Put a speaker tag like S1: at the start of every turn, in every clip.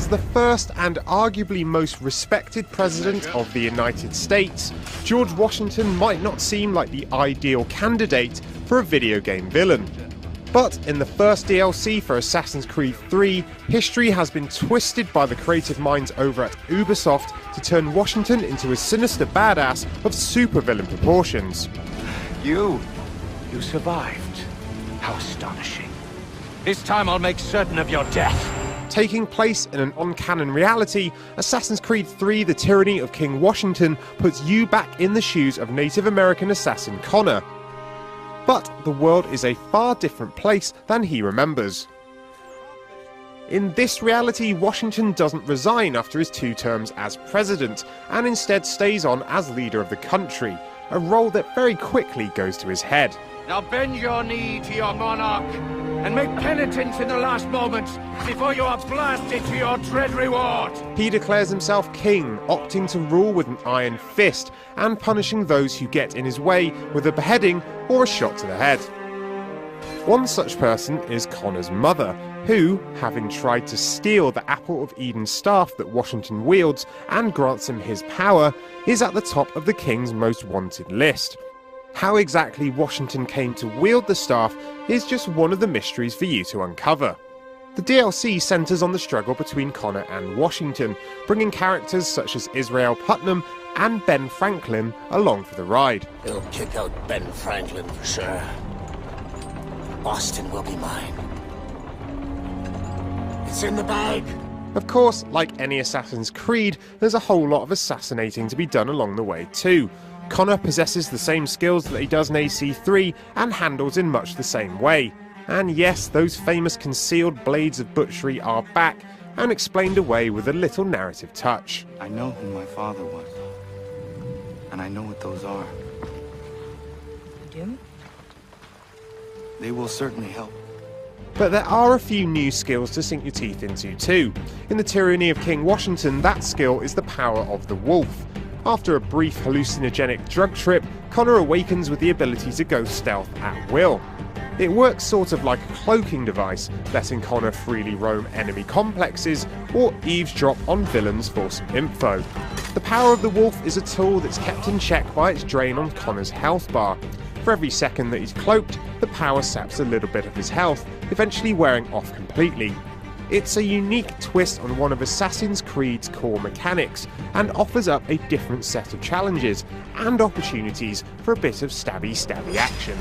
S1: As the first and arguably most respected president of the United States, George Washington might not seem like the ideal candidate for a video game villain. But in the first DLC for Assassin's Creed 3, history has been twisted by the creative minds over at Ubisoft to turn Washington into a sinister badass of supervillain proportions.
S2: You survived. How astonishing. This time I'll make certain of your death.
S1: Taking place in an uncanon reality, Assassin's Creed 3 The Tyranny of King Washington puts you back in the shoes of Native American assassin Connor. But the world is a far different place than he remembers. In this reality, Washington doesn't resign after his 2 terms as president, and instead stays on as leader of the country, a role that very quickly goes to his head.
S2: Now bend your knee to your monarch, and make penitence in the last moments before you are blasted to your dread reward.
S1: He declares himself king, opting to rule with an iron fist, and punishing those who get in his way with a beheading or a shot to the head. One such person is Connor's mother, who, having tried to steal the Apple of Eden staff that Washington wields and grants him his power, is at the top of the king's most wanted list. How exactly Washington came to wield the staff is just one of the mysteries for you to uncover. The DLC centres on the struggle between Connor and Washington, bringing characters such as Israel Putnam and Ben Franklin along for the ride.
S3: He'll kick out Ben Franklin for sure. Boston will be mine. It's in the bag.
S1: Of course, like any Assassin's Creed, there's a whole lot of assassinating to be done along the way too. Connor possesses the same skills that he does in AC3 and handles in much the same way. And yes, those famous concealed blades of butchery are back and explained away with a little narrative touch.
S4: I know who my father was, and I know what those are.
S5: You do?
S4: They will certainly help.
S1: But there are a few new skills to sink your teeth into too. In the Tyranny of King Washington, that skill is the power of the wolf. After a brief hallucinogenic drug trip, Connor awakens with the ability to go stealth at will. It works sort of like a cloaking device, letting Connor freely roam enemy complexes or eavesdrop on villains for some info. The power of the wolf is a tool that's kept in check by its drain on Connor's health bar. For every second that he's cloaked, the power saps a little bit of his health, eventually wearing off completely. It's a unique twist on one of Assassin's Creed's core mechanics, and offers up a different set of challenges and opportunities for a bit of stabby action.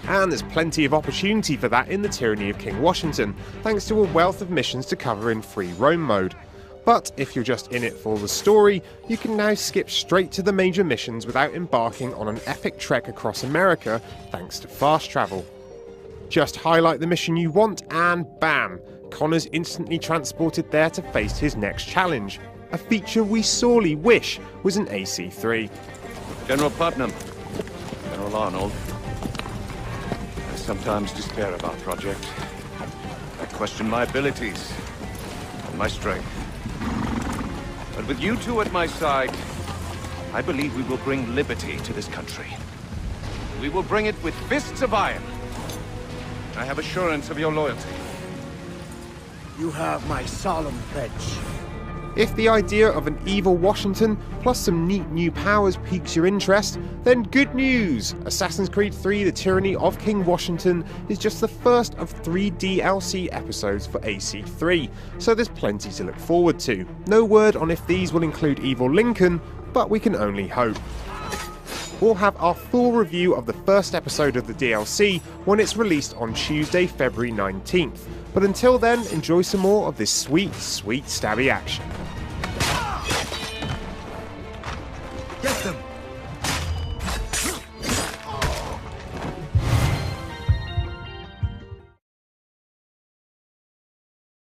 S1: And there's plenty of opportunity for that in the Tyranny of King Washington, thanks to a wealth of missions to cover in free roam mode. But if you're just in it for the story, you can now skip straight to the major missions without embarking on an epic trek across America thanks to fast travel. Just highlight the mission you want and bam, Connor's instantly transported there to face his next challenge, a feature we sorely wish was in AC3.
S2: General Putnam, General Arnold. I sometimes despair of our project. I question my abilities and my strength. But with you two at my side, I believe we will bring liberty to this country. We will bring it with fists of iron. I have assurance of your loyalty.
S3: You have my solemn pledge.
S1: If the idea of an evil Washington plus some neat new powers piques your interest, then good news! Assassin's Creed 3 The Tyranny of King Washington is just the first of 3 DLC episodes for AC3, so there's plenty to look forward to. No word on if these will include Evil Lincoln, but we can only hope. We'll have our full review of the first episode of the DLC when it's released on Tuesday, February 19th. But until then, enjoy some more of this sweet, sweet stabby action.